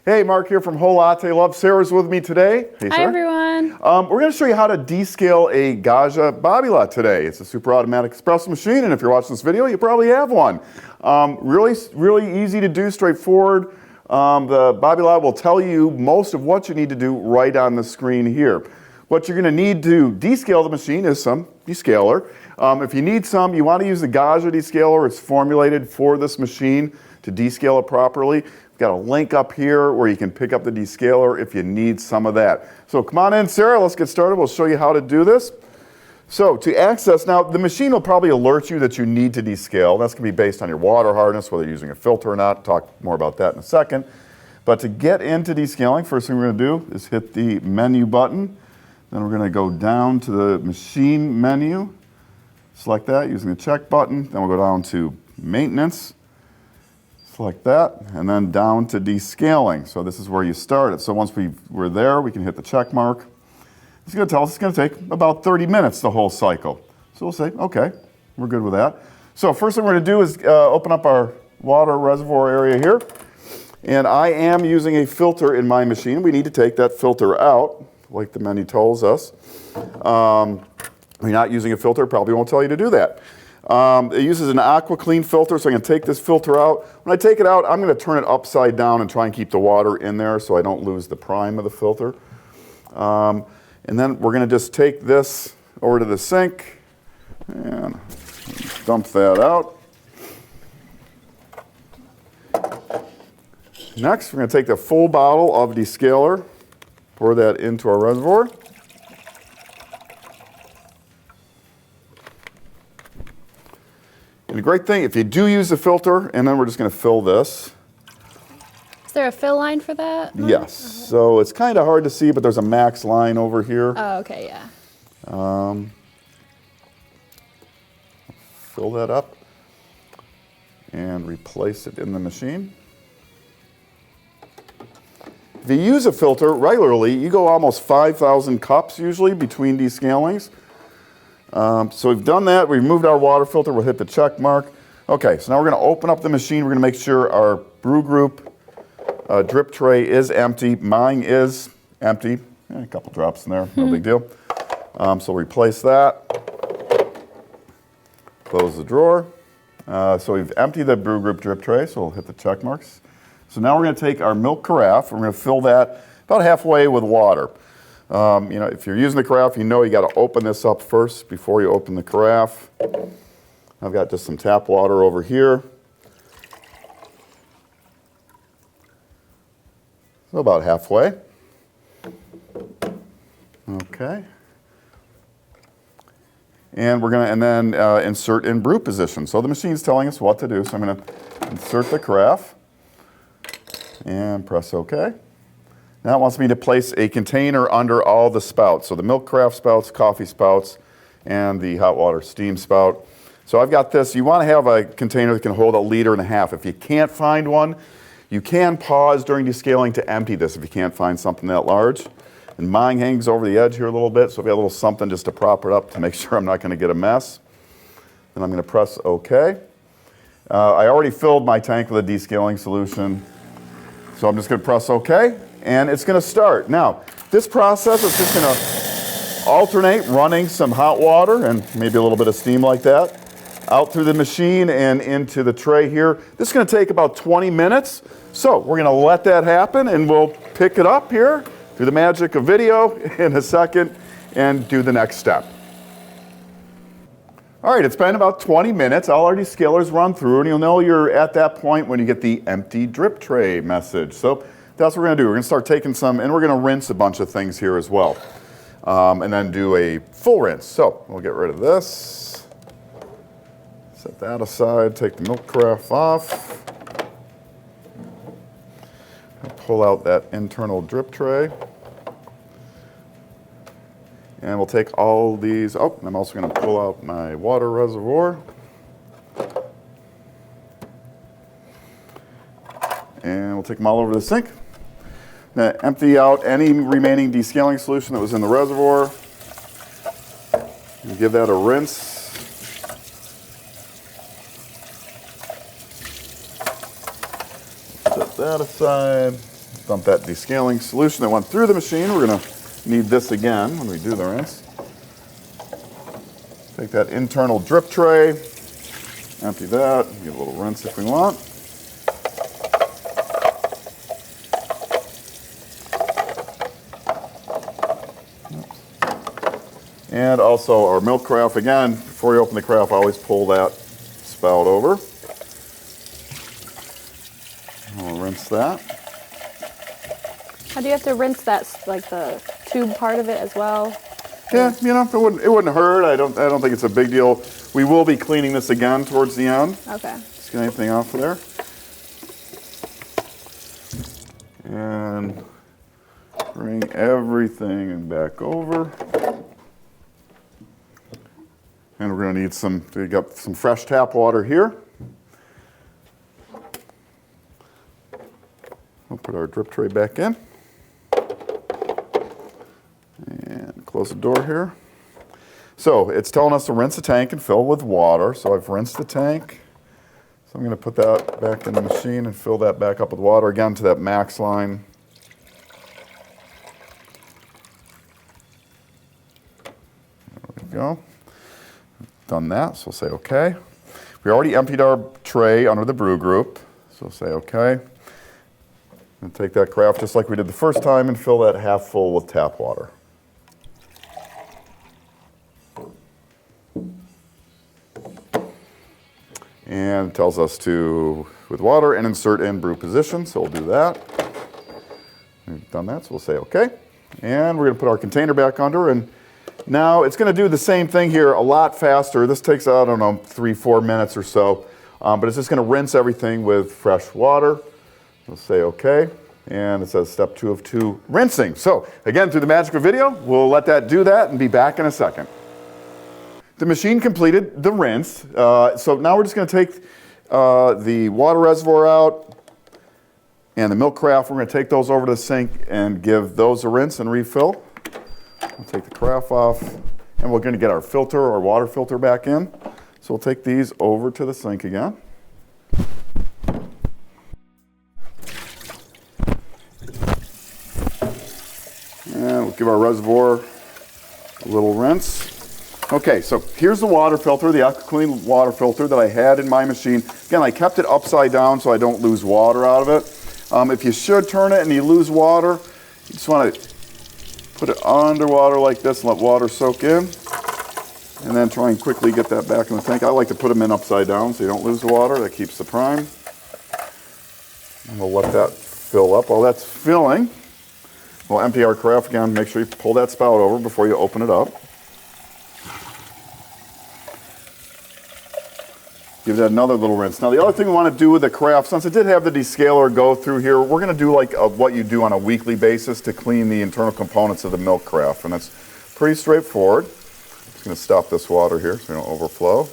Hey, Marc here from Whole Latte Love. Sarah's with me today. Hey, Hi, Sarah. everyone. We're going to show you how to descale a Gaggia Babila today. It's a super automatic espresso machine, and if you're watching this video, you probably have one. Really easy to do, straightforward. The Babila will tell you most of what you need to do right on the screen here. What you're going to need to descale the machine is some Descaler. If you need some, you want to use the Gaggia Descaler. It's formulated for this machine to descale it properly. We've got a link up here where you can pick up the Descaler if you need some of that. So come on in, Sarah, let's get started. We'll show you how to do this. So to access, now the machine will probably alert you that you need to descale. That's going to be based on your water hardness, whether you're using a filter or not. I'll talk more about that in a second. But to get into descaling, first thing we're going to do is hit the menu button. Then we're going to go down to the machine menu, select that using the check button. Then we'll go down to maintenance, select that, and then down to descaling. So this is where you start it. So once we're there, we can hit the check mark. It's going to tell us it's going to take about 30 minutes, the whole cycle. So we'll say, okay, we're good with that. So first thing we're going to do is open up our water reservoir area here. And I am using a filter in my machine. We need to take that filter out, like the menu tells us. If you're not using a filter, it probably won't tell you to do that. It uses an Aqua clean filter, so I'm going to take this filter out. When I take it out, I'm going to turn it upside down and try and keep the water in there so I don't lose the prime of the filter. And then we're going to just take this over to the sink and dump that out. Next, we're going to take the full bottle of Descaler, pour that into our reservoir. And the great thing, if you do use the filter, and then we're just going to fill this. Is there a fill line for that? Yes. So it's kind of hard to see, but there's a max line over here. Oh, okay, yeah. Fill that up and replace it in the machine. If you use a filter regularly, you go almost 5,000 cups usually between descalings. So we've done that. We've moved our water filter. We'll hit the check mark. Okay, so now we're going to open up the machine. We're going to make sure our brew group drip tray is empty. Mine is empty. A couple drops in there, no big deal. So replace that. Close the drawer. So we've emptied the brew group drip tray, so we'll hit the check marks. So now we're going to take our milk carafe. We're going to fill that about halfway with water. If you're using the carafe, you know you got to open this up first before you open the carafe. I've got just some tap water over here. So about halfway. Okay. And we're going to then insert in brew position. So the machine's telling us what to do. So I'm going to insert the carafe and press OK. Now it wants me to place a container under all the spouts. So the milk carafe spouts, coffee spouts, and the hot water steam spout. So I've got this. You want to have a container that can hold 1.5 liters. If you can't find one, you can pause during descaling to empty this if you can't find something that large. And mine hangs over the edge here a little bit, so I've got a little something just to prop it up to make sure I'm not going to get a mess. Then I'm going to press OK. I already filled my tank with a descaling solution, so I'm just going to press OK, and it's going to start. Now, this process is just going to alternate running some hot water and maybe a little bit of steam like that out through the machine and into the tray here. This is going to take about 20 minutes. So we're going to let that happen, and we'll pick it up here through the magic of video in a second and do the next step. All right, it's been about 20 minutes. All our descalers run through, and you'll know you're at that point when you get the empty drip tray message. So that's what we're going to do. We're going to start taking some, and we're going to rinse a bunch of things here as well, and then do a full rinse. So we'll get rid of this. Set that aside, take the milk carafe off. Pull out that internal drip tray. And we'll take all these, oh, I'm also going to pull out my water reservoir. And we'll take them all over the sink. Now empty out any remaining descaling solution that was in the reservoir. And give that a rinse. Set that aside. Dump that descaling solution that went through the machine. We're going to need this again when we do the rinse. Take that internal drip tray, empty that, give a little rinse if we want. And also our milk carafe, again, before you open the carafe, always pull that spout over. I'll rinse that. How do you have to rinse that, like the tube part of it as well? Yeah, you know, it wouldn't hurt. I don't think it's a big deal. We will be cleaning this again towards the end. Okay. Just get anything off of there. And bring everything back over. And we're going to need we got some fresh tap water here. We'll put our drip tray back in. And close the door here. So it's telling us to rinse the tank and fill with water. So I've rinsed the tank. So I'm going to put that back in the machine and fill that back up with water again to that max line. There we go. Done that, so we'll say okay. We already emptied our tray under the brew group, so say okay. And take that carafe just like we did the first time and fill that half full with tap water. And it tells us to, with water, and insert in brew position, so we'll do that. We've done that, so we'll say okay. And we're going to put our container back under, and now it's going to do the same thing here a lot faster. This takes, I don't know, 3-4 minutes or so, but it's just going to rinse everything with fresh water. We'll say okay, and it says step 2 of 2, rinsing. So again, through the magic of video, we'll let that do that and be back in a second. The machine completed the rinse, so now we're just going to take the water reservoir out and the milk carafe. We're going to take those over to the sink and give those a rinse and refill. We'll take the carafe off, and we're going to get our filter, our water filter back in. So we'll take these over to the sink again. And we'll give our reservoir a little rinse. Okay, so here's the water filter, the AquaClean water filter that I had in my machine. Again, I kept it upside down so I don't lose water out of it. If you should turn it and you lose water, you just want to put it underwater like this and let water soak in. And then try and quickly get that back in the tank. I like to put them in upside down so you don't lose the water. That keeps the prime. And we'll let that fill up. While that's filling, we'll empty our carafe again. Make sure you pull that spout over before you open it up. Give that another little rinse. Now the other thing we want to do with the carafe, since it did have the descaler go through here, we're going to do like what you do on a weekly basis to clean the internal components of the milk carafe. And that's pretty straightforward. Just going to stop this water here so we don't overflow.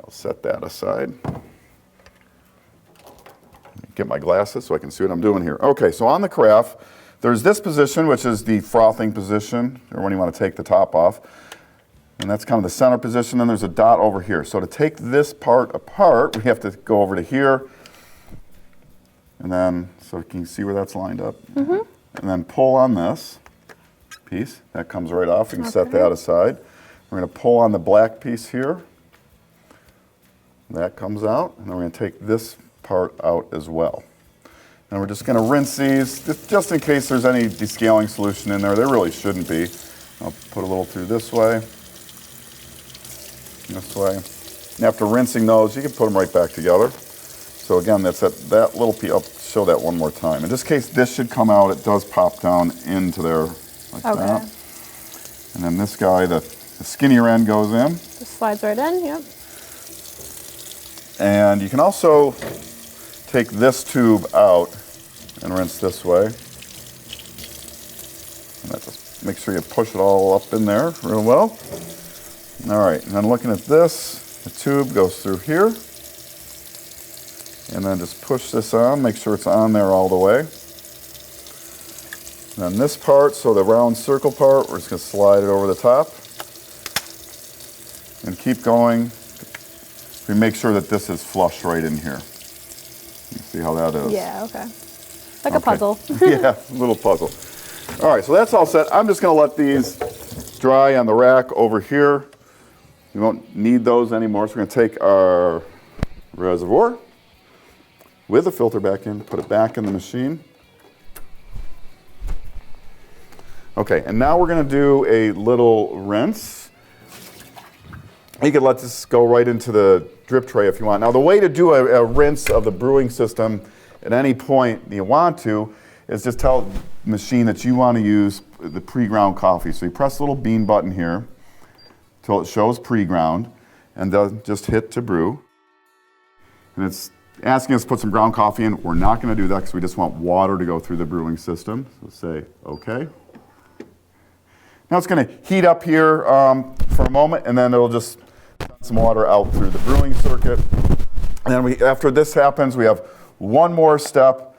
I'll set that aside. Get my glasses so I can see what I'm doing here. Okay, so on the carafe, there's this position, which is the frothing position, or when you want to take the top off. And that's kind of the center position, and there's a dot over here. So to take this part apart, we have to go over to here, and then, so you can see where that's lined up. Mm-hmm. And then pull on this piece. That comes right off. You can set that aside. We're going to pull on the black piece here. That comes out, and then we're going to take this part out as well. And we're just going to rinse these, just in case there's any descaling solution in there. There really shouldn't be. I'll put a little through this way. This way. And after rinsing those, you can put them right back together. So again, that's that little piece. I'll show that one more time. In this case, this should come out. It does pop down into there like that. And then this guy, the skinnier end goes in. Just slides right in, yep. And you can also take this tube out and rinse this way. And that just make sure you push it all up in there real well. All right, and then looking at this, the tube goes through here. And then just push this on, make sure it's on there all the way. And then this part, so the round circle part, we're just going to slide it over the top. And keep going. We make sure that this is flush right in here. See how that is? Yeah, okay. Like a puzzle. Yeah, a little puzzle. All right, so that's all set. I'm just going to let these dry on the rack over here. We won't need those anymore, so we're going to take our reservoir with the filter back in, put it back in the machine. Okay, and now we're going to do a little rinse. You can let this go right into the drip tray if you want. Now, the way to do a rinse of the brewing system at any point you want to is just tell the machine that you want to use the pre-ground coffee. So you press the little bean button here until it shows pre-ground, and then just hit to brew. And it's asking us to put some ground coffee in. We're not going to do that because we just want water to go through the brewing system. So say OK. Now it's going to heat up here for a moment, and then it'll just send some water out through the brewing circuit. And then after this happens, we have one more step.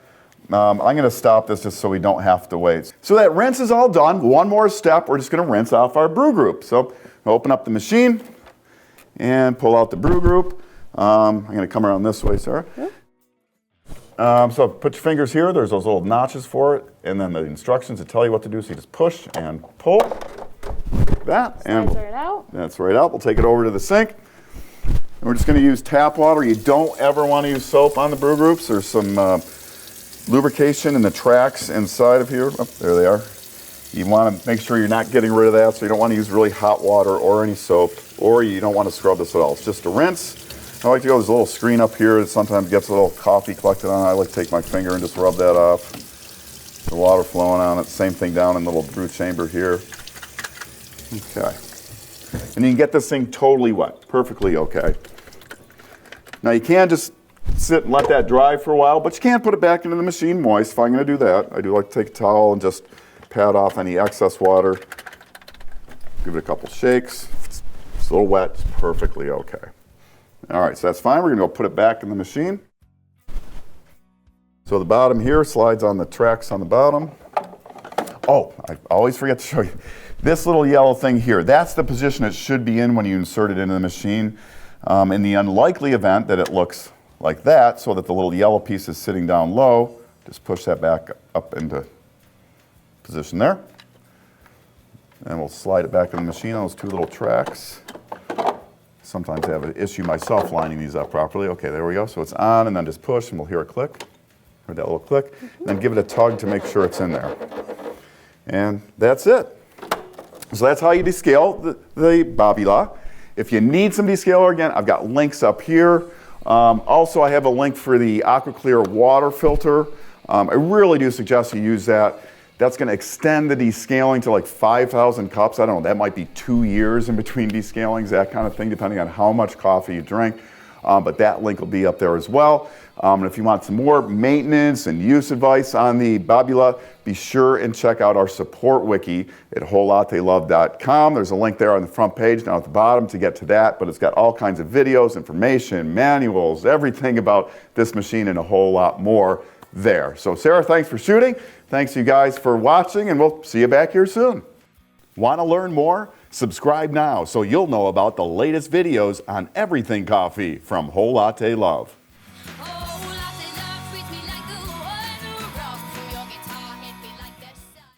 I'm going to stop this just so we don't have to wait. So that rinse is all done. One more step. We're just going to rinse off our brew group. So I'll open up the machine and pull out the brew group. I'm going to come around this way, Sarah. So put your fingers here. There's those little notches for it, and then the instructions to tell you what to do. So you just push and pull like that, and Slides right out. That's right out. We'll take it over to the sink. And we're just going to use tap water. You don't ever want to use soap on the brew groups. There's some lubrication in the tracks inside of here. Oh, there they are. You want to make sure you're not getting rid of that, so you don't want to use really hot water or any soap, or you don't want to scrub this at all. It's just a rinse. I like to go, there's a little screen up here that sometimes gets a little coffee collected on it. I like to take my finger and just rub that off. The water flowing on it. Same thing down in the little brew chamber here. Okay. And you can get this thing totally wet. Perfectly okay. Now you can just sit and let that dry for a while, but you can't put it back into the machine moist. If I'm going to do that, I do like to take a towel and just pat off any excess water. Give it a couple shakes. It's a little wet. It's perfectly okay. All right, so that's fine. We're going to go put it back in the machine. So the bottom here slides on the tracks on the bottom. Oh, I always forget to show you. This little yellow thing here, that's the position it should be in when you insert it into the machine. In the unlikely event that it looks like that, so that the little yellow piece is sitting down low, just push that back up into position there. And we'll slide it back in the machine on those two little tracks. Sometimes I have an issue myself lining these up properly. Okay, there we go. So it's on, and then just push, and we'll hear a click. Hear that little click. Then give it a tug to make sure it's in there. And that's it. So that's how you descale the Babila. If you need some descaler, again, I've got links up here. Also, I have a link for the Aqua Clear water filter. I really do suggest you use that. That's going to extend the descaling to like 5,000 cups. I don't know, that might be 2 years in between descalings, that kind of thing, depending on how much coffee you drink. But that link will be up there as well. And if you want some more maintenance and use advice on the Babila, be sure and check out our support wiki at wholelattelove.com. There's a link there on the front page down at the bottom to get to that, but it's got all kinds of videos, information, manuals, everything about this machine and a whole lot more there. So Sarah, thanks for shooting. Thanks you guys for watching, and we'll see you back here soon. Want to learn more? Subscribe now so you'll know about the latest videos on everything coffee from Whole Latte Love.